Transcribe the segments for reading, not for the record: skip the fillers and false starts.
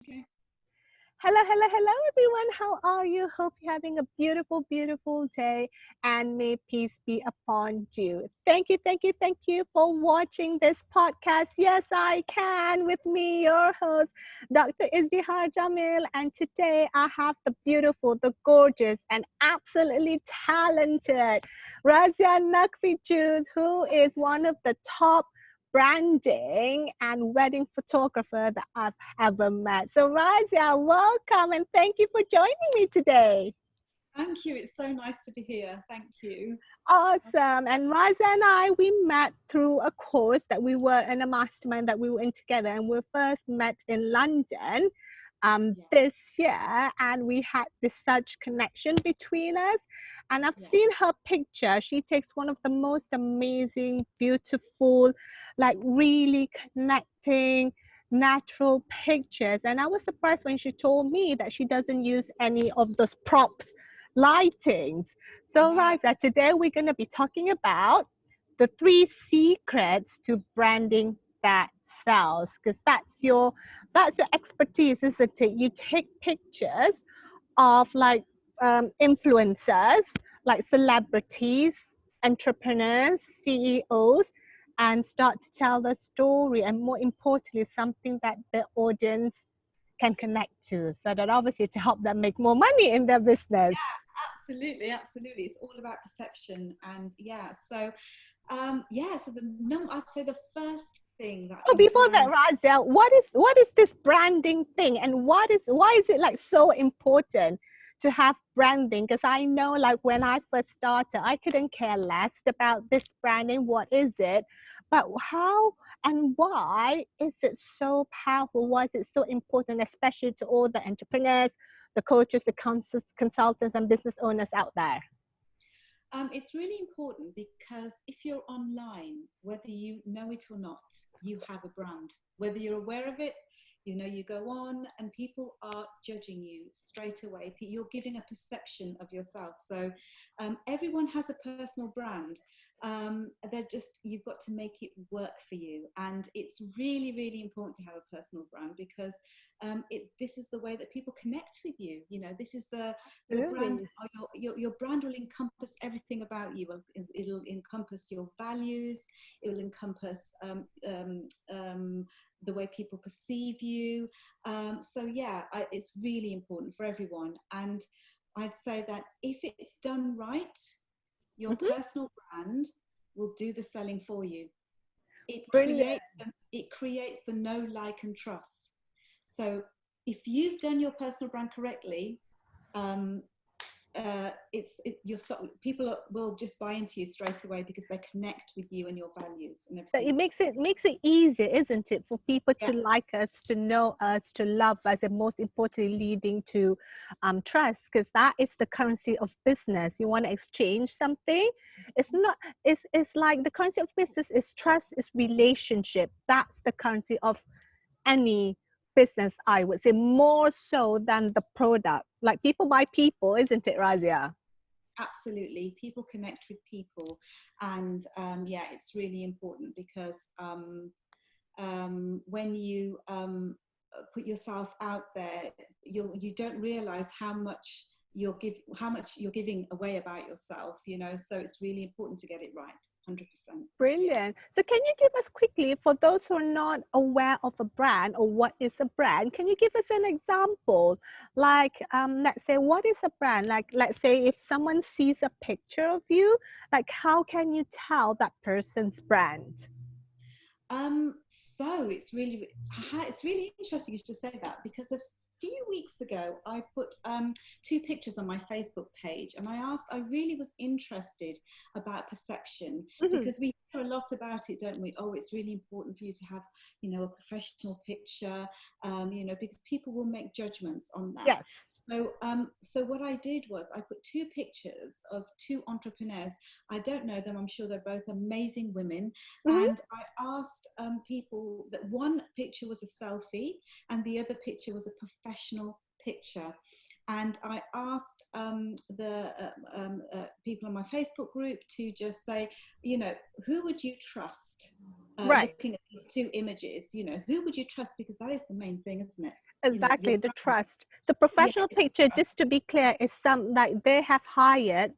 Okay. Hello, hello, hello, everyone. How are you? Hope you're having a beautiful, beautiful day, and may peace be upon you. Thank you, thank you, thank you for watching this podcast. Yes, I can, with me, your host, Dr. Izdihar Jamil. And today I have the beautiful, the gorgeous, and absolutely talented Razia Naqvi-Jukes, who is one of the top branding and wedding photographer that I've ever met. So Razia, welcome and thank you for joining me today. Thank you. It's so nice to be here. Thank you. Awesome. And Razia and I, we met through a course that we were in a mastermind that we were in together. And we first met in London Yeah. this year. And we had this such connection between us. And I've Yeah. seen her picture. She takes one of the most amazing, beautiful, like really connecting, natural pictures. And I was surprised when she told me that she doesn't use any of those props lightings. So, No. Raza, today we're going to be talking about the 3 secrets to branding that sells, because that's your expertise, isn't it? You take pictures of like influencers, like celebrities, entrepreneurs, CEOs, and start to tell the story, and more importantly, something that the audience can connect to, so that obviously to help them make more money in their business. Absolutely. Absolutely. It's all about perception. And yeah. So I'd say the first thing that Oh, a before that, brand. Razia, what is this branding thing, and why is it like so important to have branding? Because I know, like when I first started, I couldn't care less about this branding. What is it? But how and why is it so powerful? Why is it so important, especially to all the entrepreneurs, the coaches, the consultants, and business owners out there? It's really important because if you're online, whether you know it or not, you have a brand. Whether you're aware of it, you go on and people are judging you straight away. You're giving a perception of yourself. So everyone has a personal brand. You've got to make it work for you. And it's really, really important to have a personal brand because this is the way that people connect with you. This is your brand. Really? Your brand will encompass everything about you. It'll encompass your values. It will encompass the way people perceive you. It's really important for everyone. And I'd say that if it's done right, your Hmm. personal brand will do the selling for you. It Brilliant. creates it creates the know, like, and trust. So if you've done your personal brand correctly, um, people will just buy into you straight away because they connect with you and your values and But everything. it makes it easier, isn't it, for people Yeah. to like us, to know us, to love us, and most importantly, leading to trust, because that is the currency of business. You want to exchange something, it's not. It's like the currency of business is trust, is relationship. That's the currency of any business. I would say more so than the product. Like people buy people, isn't it, Razia? Absolutely, people connect with people, and it's really important because when you put yourself out there, you don't realize how much you're giving away about yourself. So it's really important to get it right. 100%. Yeah. Brilliant. So can you give us quickly, for those who are not aware of a brand or what is a brand, can you give us an example? Like, let's say, what is a brand? Like, let's say if someone sees a picture of you, like how can you tell that person's brand? So it's really interesting you should say that because a few weeks ago I put 2 pictures on my Facebook page, and I really was interested about perception Mhm. because we hear a lot about it, don't we? Oh, it's really important for you to have, a professional picture, because people will make judgments on that. Yes. So what I did was I put 2 pictures of 2 entrepreneurs. I don't know them. I'm sure they're both amazing women, Mhm. and I asked people that one picture was a selfie and the other picture was a professional picture. And I asked the people on my Facebook group to just say, who would you trust Right. looking at these 2 images? Who would you trust? Because that is the main thing, isn't it? you know, your Exactly, the brand. trust. So Yeah, professional it's picture, trust. just to be clear, is some like they have hired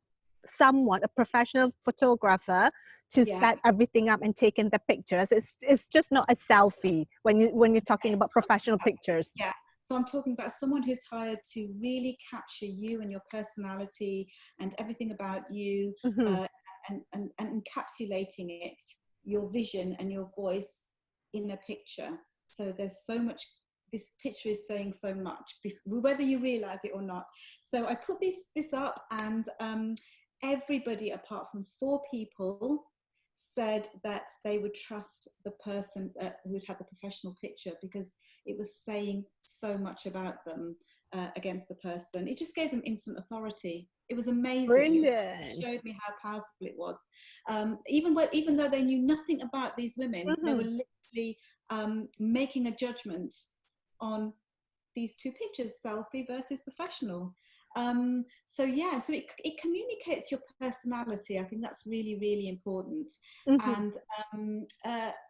someone, a professional photographer, to Yeah. set everything up and taking the pictures. It's just not a selfie when you're talking about professional pictures. Yeah. So I'm talking about someone who's hired to really capture you and your personality and everything about you, Mm-hmm. and encapsulating it, your vision and your voice in a picture. So there's so much, this picture is saying so much, whether you realize it or not. So I put this up, and everybody apart from 4 people said that they would trust the person who had the professional picture, because it was saying so much about them against the person. It just gave them instant authority. It was amazing. Brilliant. It showed me how powerful it was. Even though they knew nothing about these women, they Mm-hmm. were literally making a judgment on these 2 pictures, selfie versus professional. So yeah, so it communicates your personality. I think that's really, really important. Mm-hmm. And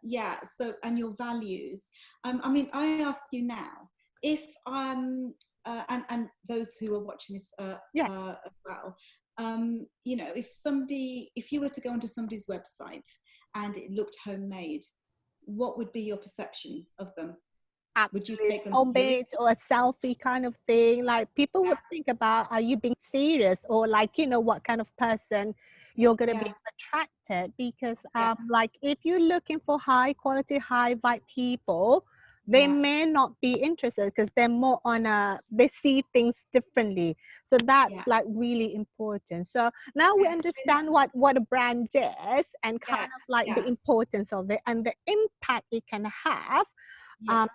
yeah, so, and your values. I mean, I ask you now, if and those who are watching this Yes, as well, you know, if you were to go onto somebody's website and it looked homemade, what would be your perception of them? Would you absolutely. take them serious? Homemade or a selfie kind of thing. Like people would think about, are you being serious, or like, what kind of person you're gonna be Yeah, attracted? Because yeah, like if you're looking for high quality, high vibe people, they yeah, may not be interested because they're more on they see things differently. So yeah, that's like really important. So now we yeah, understand what a brand is and kind yeah, of like yeah, the importance of it and the impact it can have. yeah, um,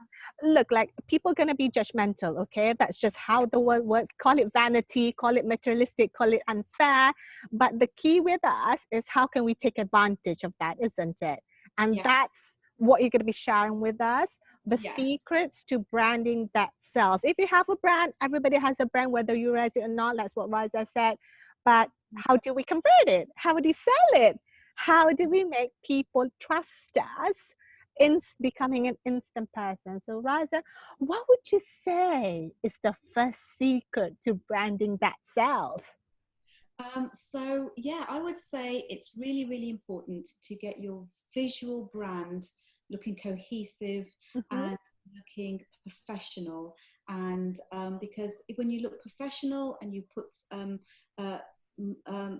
Look, like people gonna be judgmental, okay? That's just how the world works. Call it vanity, call it materialistic, call it unfair. But the key with us is how can we take advantage of that, isn't it? And yeah, that's what you're gonna be sharing with us. The yeah, secrets to branding that sells. If you have a brand, everybody has a brand, whether you realize it or not. That's what Raza said. But how do we convert it? How do we sell it? How do we make people trust us in becoming an instant person? So, Raza, what would you say is the first secret to branding that self? so yeah, I would say it's really, really important to get your visual brand looking cohesive Mm-hmm. and looking professional. And because when you look professional and uh,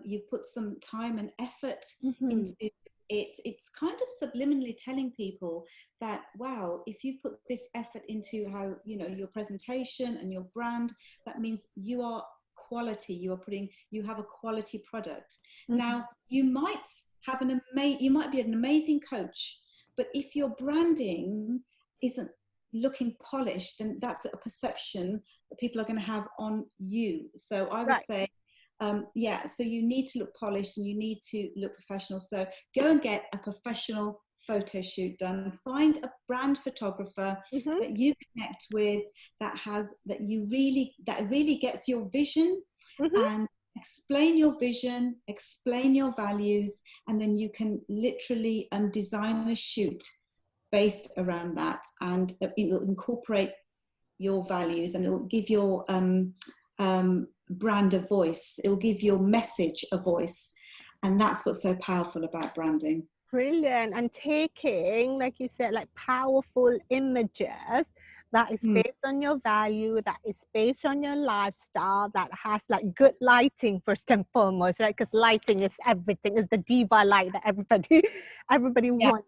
you put some time and effort Mm-hmm. into it, it's kind of subliminally telling people that, wow, if you put this effort into how, your presentation and your brand, that means you are quality. You have a quality product. Mm-hmm. Now, you might you might be an amazing coach, but if your branding isn't looking polished, then that's a perception that people are going to have on you. So I would Right. say, yeah, so you need to look polished and you need to look professional. So go and get a professional photo shoot done. Find a brand photographer Mm-hmm. that you connect with, that really gets your vision, Mm-hmm. and explain your vision, explain your values, and then you can literally design a shoot based around that, and it'll incorporate your values, and it'll give your brand a voice. It'll give your message a voice, and that's what's so powerful about branding. Brilliant. And taking, like you said, like powerful images that is Mm. based on your value, that is based on your lifestyle, that has like good lighting first and foremost, right? Because lighting is everything, is the diva light that everybody Yeah, wants.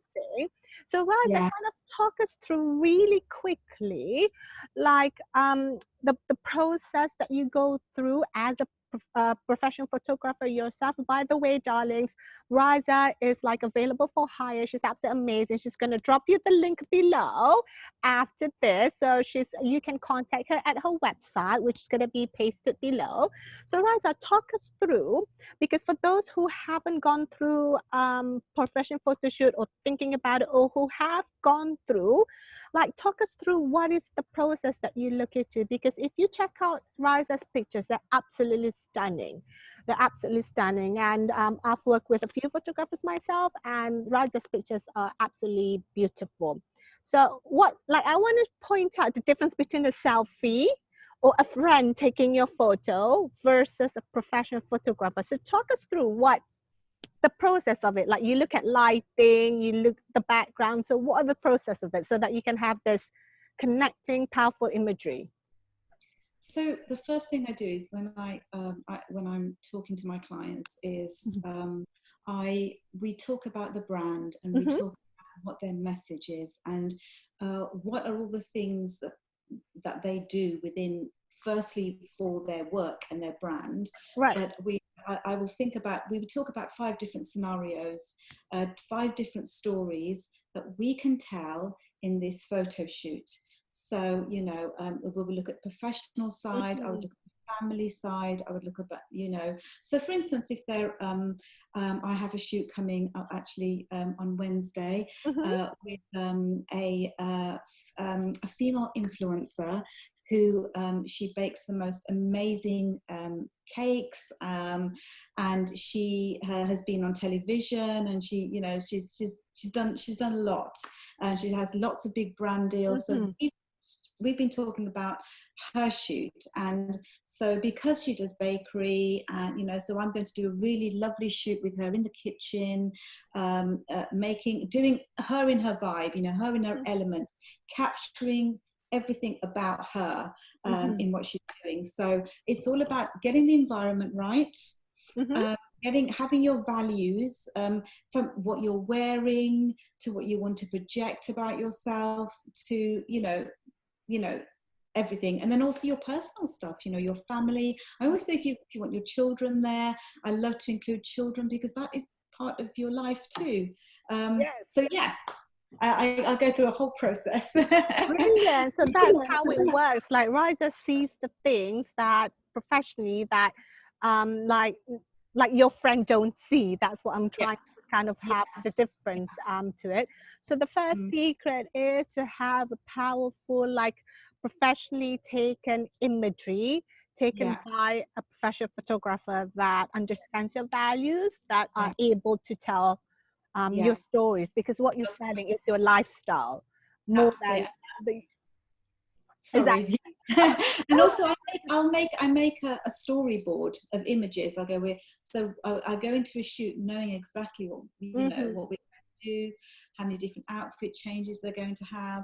So Raza, yeah. kind of talk us through really quickly, like the process that you go through as a professional photographer yourself. By the way, darlings, Raza is like available for hire. She's absolutely amazing. She's going to drop you the link below after this. So you can contact her at her website, which is going to be pasted below. So Raza, talk us through, because for those who haven't gone through professional photo shoot or thinking about it, or who have gone through, like talk us through what is the process that you look into, because if you check out Raza's pictures, they're absolutely stunning. They're absolutely stunning. And I've worked with a few photographers myself, and Raja's pictures are absolutely beautiful. So what, like, I want to point out the difference between a selfie or a friend taking your photo versus a professional photographer. So talk us through what the process of it. Like, you look at lighting, you look at the background. So what are the process of it so that you can have this connecting, powerful imagery? So the first thing I do is when I'm talking to my clients is we talk about the brand, and we Mm-hmm. talk about what their message is, and what are all the things that they do within, firstly for their work and their brand. Right. But I will think about, we would talk about 5 different scenarios, 5 different stories that we can tell in this photo shoot. So, we'll look at the professional side, I would Mm-hmm. look at the family side, I would look at, so for instance, if I have a shoot coming up actually on Wednesday Mm-hmm. with a female influencer who she bakes the most amazing cakes, and she has been on television, and she's done a lot, and she has lots of big brand deals. So Mm-hmm. we've been talking about her shoot, and so because she does bakery, and so I'm going to do a really lovely shoot with her in the kitchen, doing her in her vibe, her in her element, capturing everything about her Mm-hmm. in what she's doing. So it's all about getting the environment right, Mm-hmm. having your values, from what you're wearing to what you want to project about yourself, to everything, and then also your personal stuff, your family. I always say, if you want your children there, I love to include children because that is part of your life too. Yes. So yeah, I go through a whole process. Brilliant. So that's how it works. Like, Riza sees the things that professionally that um like like your friend don't see. That's what I'm Yeah, trying to kind of yeah, have the difference to it. So the first mm, secret is to have a powerful, like, professionally taken imagery taken yeah, by a professional photographer that understands your values, that are yeah, able to tell your yeah. stories, because what you're Just selling is your lifestyle more than absolutely. the Sorry. exactly. And also I make a storyboard of images. I go with, so I go into a shoot knowing exactly what Mm-hmm. what we're going to do, how many different outfit changes they're going to have,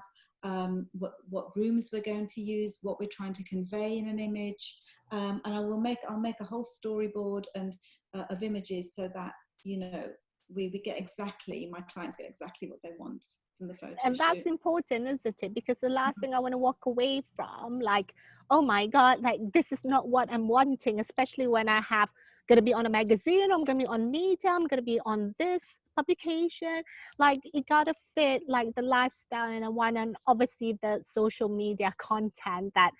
what rooms we're going to use, what we're trying to convey in an image, and I'll make a whole storyboard and of images, so that we get exactly, my clients get exactly what they want from the photo And that's shoot. important, isn't it? Because the last thing I want to walk away from, like, oh my God, like, this is not what I'm wanting, especially when I have going to be on a magazine, I'm going to be on media, I'm going to be on this publication. Like, it got to fit, like, the lifestyle and I want, and obviously the social media content that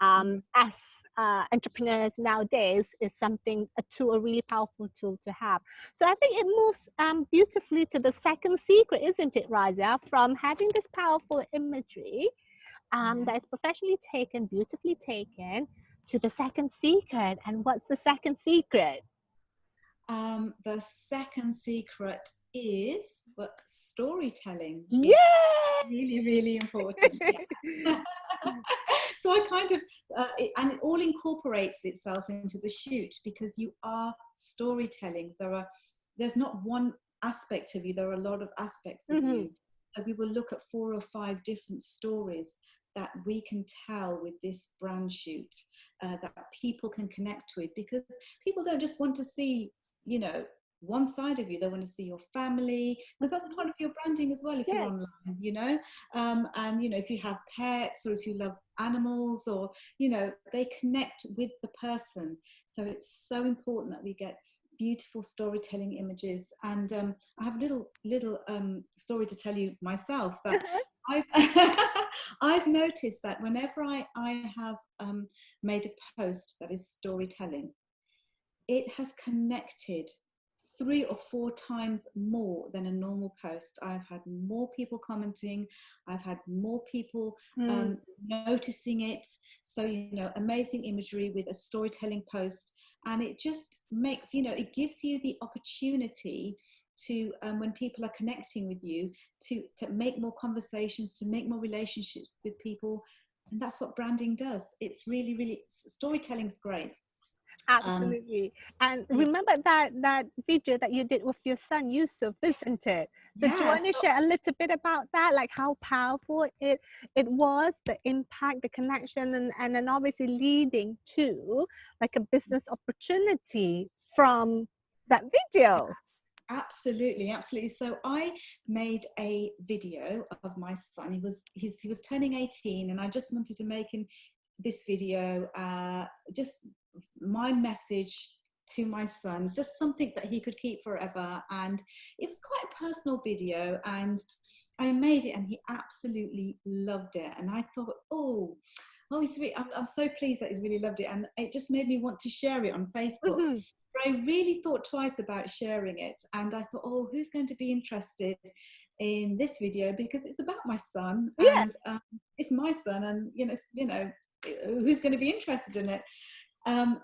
as entrepreneurs nowadays is something, a tool, a really powerful tool to have. So I think it moves beautifully to the second secret, isn't it, Razia? From having this powerful imagery Yeah. that is professionally taken, beautifully taken, to the second secret. And what's the second secret? The second secret is, well, storytelling is Yay! really, really important. Yeah. So I kind of, and it all incorporates itself into the shoot, because you are storytelling. There's not one aspect of you, there are a lot of aspects of Mm-hmm. you. So we will look at 4 or 5 different stories that we can tell with this brand shoot, that people can connect with, because people don't just want to see, one side of you. They want to see your family, because that's part of your branding as well if you're Yes. online. And if you have pets, or if you love animals, or they connect with the person. So it's so important that we get beautiful storytelling images. And I have a little story to tell you myself, that I've I've noticed that whenever I have made a post that is storytelling, it has connected 3 or 4 times more than a normal post. I've had more people commenting, I've had more people Mm. noticing it. So, amazing imagery with a storytelling post. And it just makes, it gives you the opportunity to when people are connecting with you, to make more conversations, to make more relationships with people. And that's what branding does. It's really, really, storytelling's great. Absolutely. And Yeah, remember that video that you did with your son Yusuf, isn't it? So do you yeah. want to share a little bit about that, like how powerful it was, the impact, the connection, and then obviously leading to like a business opportunity from that video? Absolutely, absolutely. So I made a video of my son. He was turning 18, and I just wanted to make him this video, just my message to my son, just something that he could keep forever. And it was quite a personal video, and I made it, and he absolutely loved it. And I thought, oh, I'm so pleased that he's really loved it, and it just made me want to share it on Facebook. Mm-hmm. I really thought twice about sharing it, and I thought, oh, who's going to be interested in this video, because it's about my son, Yeah. and it's my son, and who's going to be interested in it.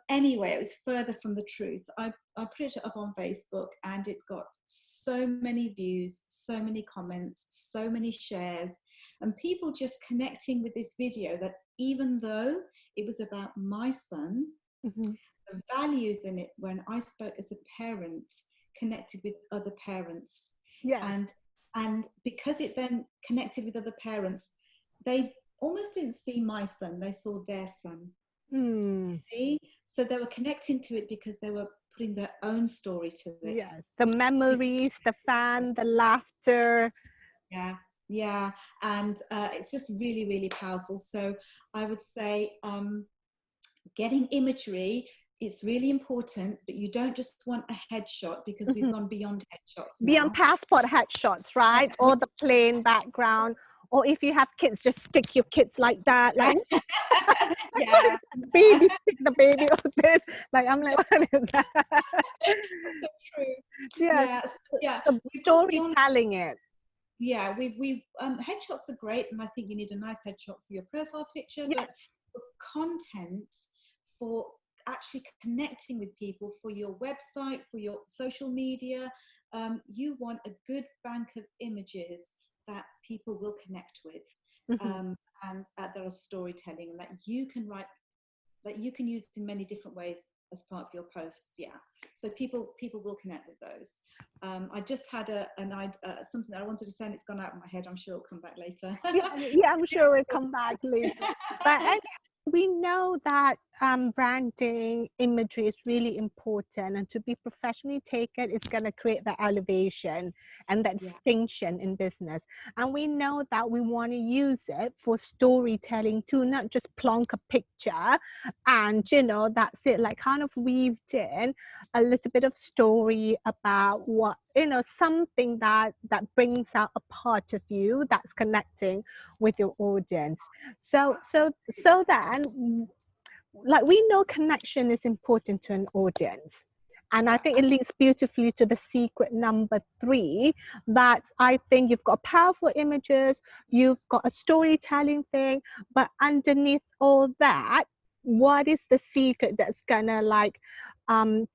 Anyway, it was further from the truth. I put it up on Facebook, and it got so many views, so many comments, so many shares, and people just connecting with this video, that even though it was about my son, Mm-hmm. the values in it, when I spoke as a parent, connected with other parents. Yes. And because it then connected with other parents, they almost didn't see my son, they saw their son. Mm. See? So they were connecting to it because they were putting their own story to it. Yes. The memories, the fun, the laughter. Yeah, yeah. And it's just really, really powerful. So I would say getting imagery, it's really important, but you don't just want a headshot, because we've Mm-hmm. gone beyond headshots Beyond now. passport headshots, right? Or the plain background. Or if you have kids, just stick your kids like that. Like Yeah. baby, stick the baby on this. Like I'm like, what is that? So true. Yes. Yeah, so, yeah. The We've gone beyond. storytelling it. Yeah, we headshots are great, and I think you need a nice headshot for your profile picture, Yes. but for content, for actually connecting with people, for your website, for your social media, you want a good bank of images that people will connect with, Mm-hmm. and that are storytelling, and that you can write, that you can use in many different ways as part of your posts. Yeah, so people will connect with those. I just had something that I wanted to say, and it's gone out of my head. I'm sure it'll come back later. Yeah, I'm sure we'll come back later. But anyhow, we know that branding imagery is really important, and to be professionally taken is going to create that elevation and that Yeah. distinction in business. And we know that we want to use it for storytelling too, not just plonk a picture and that's it, like kind of weaved in a little bit of story about what something that brings out a part of you that's connecting with your audience. So then, like, we know connection is important to an audience, and I Yeah. think it leads beautifully to the secret number 3, that I think you've got powerful images, you've got a storytelling thing, but underneath all that, what is the secret that's gonna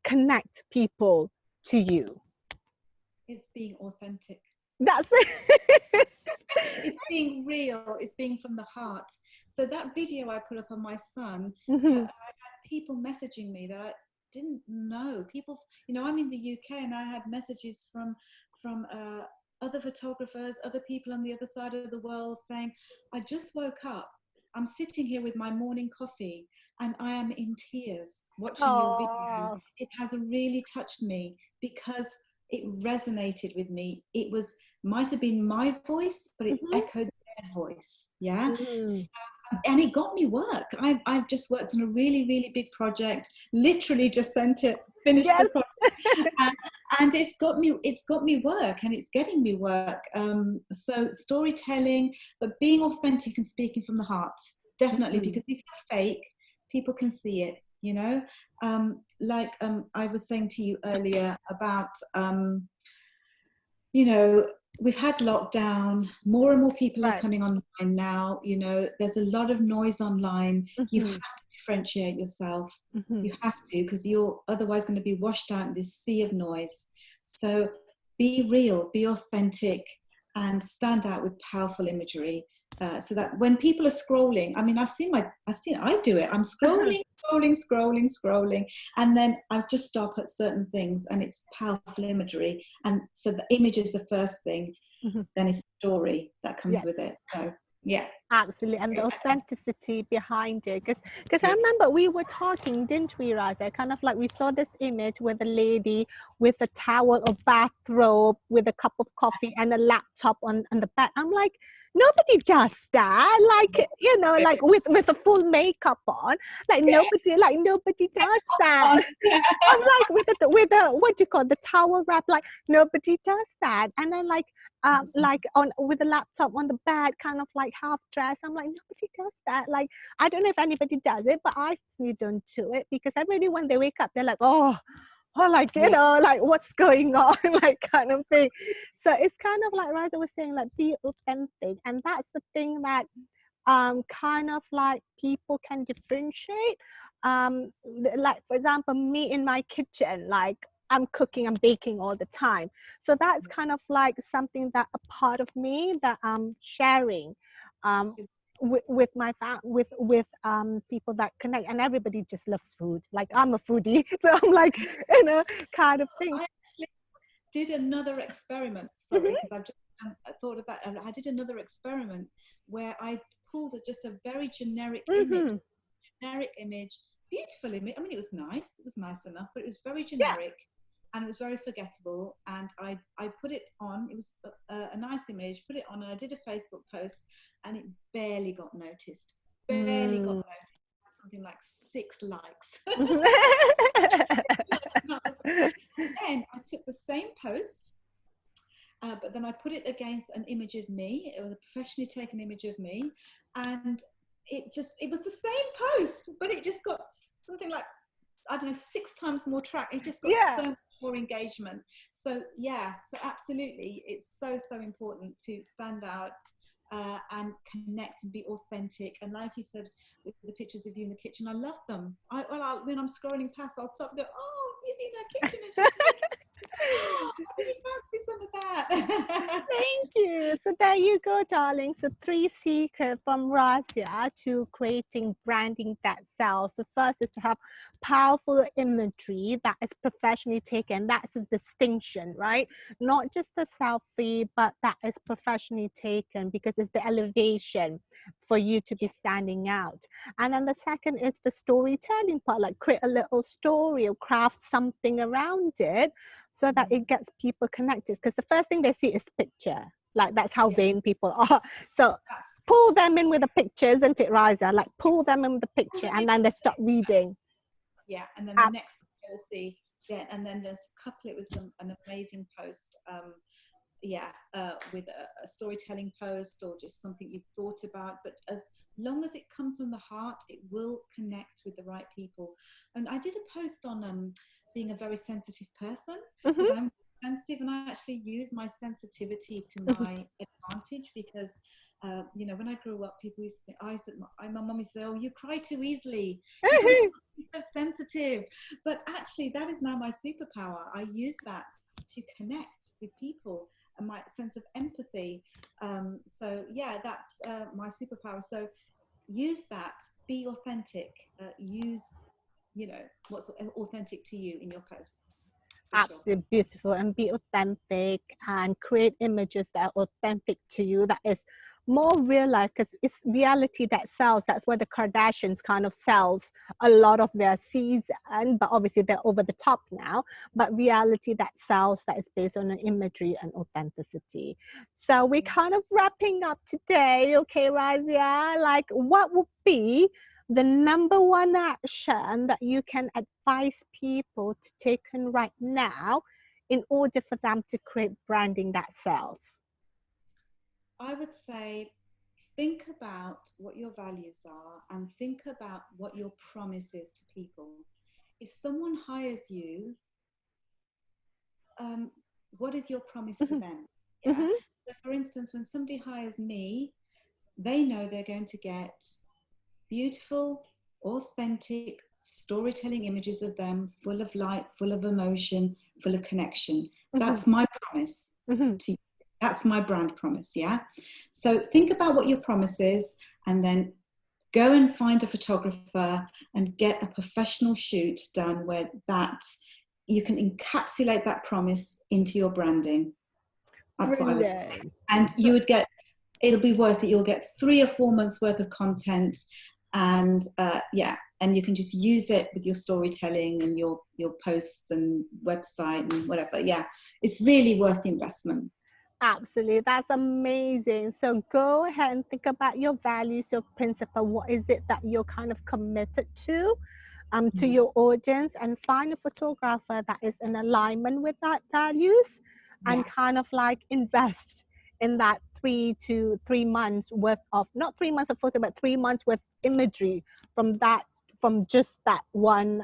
connect people to you? It's being authentic. That's it. It's being real. It's being from the heart. So that video I put up on my son, I Mhm. had people messaging me that I didn't know. People, I'm in the UK, and I had messages from other photographers, other people on the other side of the world, saying, I just woke up. I'm sitting here with my morning coffee, and I am in tears watching your video. Oh. It has really touched me, because it resonated with me. It might have been my voice, but it Mhm. echoed their voice. Yeah. Mm. So, and it got me work. I've just worked on a really, really big project, literally just sent it, finished the Yes. project. And it's got me work, and it's getting me work. So storytelling, but being authentic and speaking from the heart, definitely, Mhm. because if you're fake, people can see it, I was saying to you earlier about, we've had lockdown, more and more people are Right. coming online now, there's a lot of noise online. You have Mhm. to differentiate yourself. Mhm. You have to, because you're otherwise going to be washed out in this sea of noise. So be real, be authentic, and stand out with powerful imagery. So that when people are scrolling, I mean, I do it. I'm scrolling, and then I just stop at certain things, and it's powerful imagery. And so the image is the first thing, then it's the story that comes Yes. with it. So yeah. Absolutely, and the authenticity behind it. Because I remember we were talking, didn't we, Raza? Kind of like we saw this image with a lady with a towel or bathrobe with a cup of coffee and a laptop on the bed. I'm like, nobody does that. Like, you know, like with a full makeup on. Nobody does that. I'm like with a what do you call the towel wrap? Like nobody does that. And then like on with the laptop on the bed, kind of like half dressed. I'm like, nobody does that. Like I don't know if anybody does it, but I certainly don't do it because everybody when they wake up, they're like, oh, like you know, like what's going on, like kind of thing. So it's kind of like Raza was saying, like be authentic, and that's the thing that kind of like people can differentiate. Like for example, me in my kitchen, like I'm cooking, I'm baking all the time. So that's kind of like something that a part of me that I'm sharing with my with people that connect, and everybody just loves food. Like I'm a foodie, so I'm like, you know, kind of thing. I actually did another experiment. Sorry, because I've just thought of that. I did another experiment where I pulled just a very generic image, beautiful image. I mean, it was nice. It was nice enough, but it was very generic. And it was very forgettable, and I put it on. It was a nice image, put it on, and I did a Facebook post, and it barely got noticed. Barely got noticed. Something like 6 likes. Then I took the same post, but then I put it against an image of me. It was a professionally taken image of me, and it was the same post, but it just got something like, I don't know, 6 times more track. It just got so much more engagement. So yeah, so absolutely, it's so important to stand out and connect and be authentic. And like you said, with the pictures of you in the kitchen, I love them. When I'm scrolling past, I'll stop and go, oh, Susie in her kitchen, and she's oh, I really fancy some of that. Thank you. So there you go, darling. So 3 secrets from Razia to creating branding that sells. The first is to have powerful imagery that is professionally taken. That's a distinction, right? Not just the selfie, but that is professionally taken because it's the elevation for you to be standing out. And then the second is the storytelling part, like create a little story or craft something around it so that it gets people connected. Because the first thing they see is picture. Like that's how vain people are. So pull them in with the pictures, isn't it, Raza? Like pull them in with the picture and then they start reading. Yeah, and then the next thing you'll see, and then just couple it with an amazing post. With a storytelling post or just something you've thought about. But as long as it comes from the heart, it will connect with the right people. And I did a post on being a very sensitive person, because I'm sensitive, and I actually use my sensitivity to my advantage, because when I grew up, people used to think, my mum used to say, oh, you cry too easily, you're so sensitive. But actually, that is now my superpower. I use that to connect with people and my sense of empathy. So yeah, that's my superpower. So use that, be authentic, use, what's authentic to you in your posts. Absolutely beautiful, and be authentic and create images that are authentic to you, that is more real life, because it's reality that sells. That's where the Kardashians kind of sells a lot of their season, but obviously they're over the top now, but reality that sells, that is based on an imagery and authenticity. So we're kind of wrapping up today, okay, Razia? Like, what would be the number one action that you can advise people to take in right now in order for them to create branding that sells? I would say, think about what your values are and think about what your promise is to people. If someone hires you, what is your promise to them? Yeah. So for instance, when somebody hires me, they know they're going to get beautiful, authentic storytelling images of them, full of light, full of emotion, full of connection. Mm-hmm. That's my promise Mm-hmm. to you. That's my brand promise, yeah? So think about what your promise is, and then go and find a photographer and get a professional shoot done where that you can encapsulate that promise into your branding. That's what I would say. And you would get, it'll be worth it. You'll get 3 or 4 months worth of content, and and you can just use it with your storytelling and your posts and website and whatever. Yeah, it's really worth the investment. Absolutely. That's amazing. So go ahead and think about your values, your principle. What is it that you're kind of committed to your audience, and find a photographer that is in alignment with that values, and kind of like invest in that 3 months worth of, not 3 months of photo, but 3 months worth imagery from just that one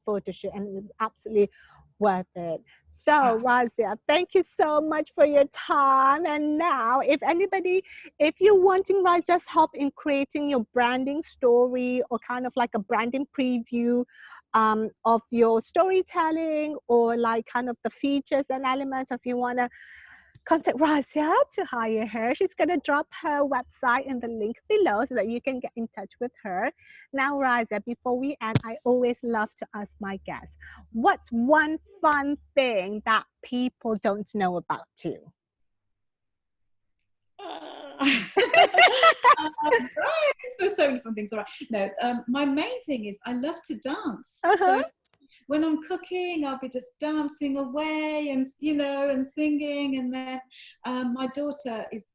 photo shoot, and it's absolutely worth it. So Razia, thank you so much for your time. And now if you're wanting Razia's help in creating your branding story, or kind of like a branding preview of your storytelling, or like kind of the features and elements, if you want to contact Razia to hire her, she's going to drop her website in the link below so that you can get in touch with her. Now, Razia, before we end, I always love to ask my guests, what's one fun thing that people don't know about you? Right. There's so many fun things. All right. No, my main thing is I love to dance. So when I'm cooking, I'll be just dancing away and, and singing. And then my daughter is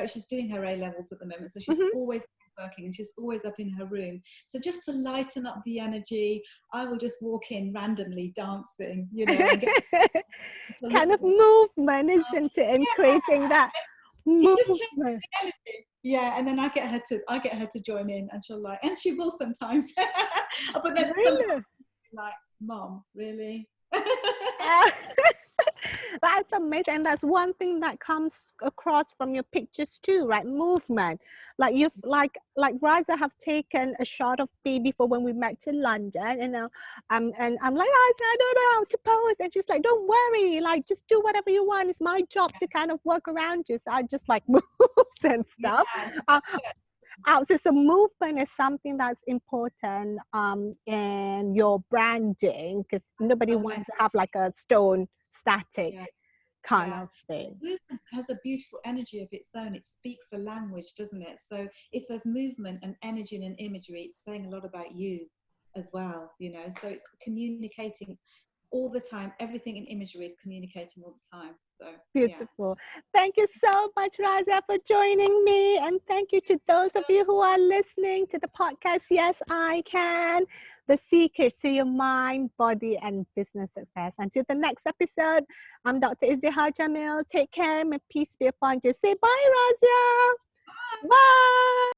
she's doing her A-levels at the moment. So she's always working, and she's always up in her room. So just to lighten up the energy, I will just walk in randomly dancing, and kind of movement, isn't it? And creating that movement. Just changes the energy. Yeah, and then I get her to join in, and and she will sometimes. But then sometimes like, Mom, really? That's amazing. And that's one thing that comes across from your pictures too, right? Movement. Like you've like Razia have taken a shot of me before when we met in London, and and I'm like, Razia, I don't know how to pose, and she's like, don't worry, like just do whatever you want. It's my job to kind of work around you. So I just like moved and stuff. So movement is something that's important in your branding, because nobody wants to have like a stone static kind of thing. Movement has a beautiful energy of its own. It speaks a language, doesn't it? So if there's movement and energy and imagery, it's saying a lot about you as well, so it's communicating all the time. Everything in imagery is communicating all the time. So beautiful. Thank you so much, Razia, for joining me, and thank you to those of you who are listening to the podcast. Yes, I Can, the secrets to your mind, body, and business success. Until the next episode, I'm Dr. Izdihar Jamil. Take care. May peace be upon you. Say bye, Razia. Bye.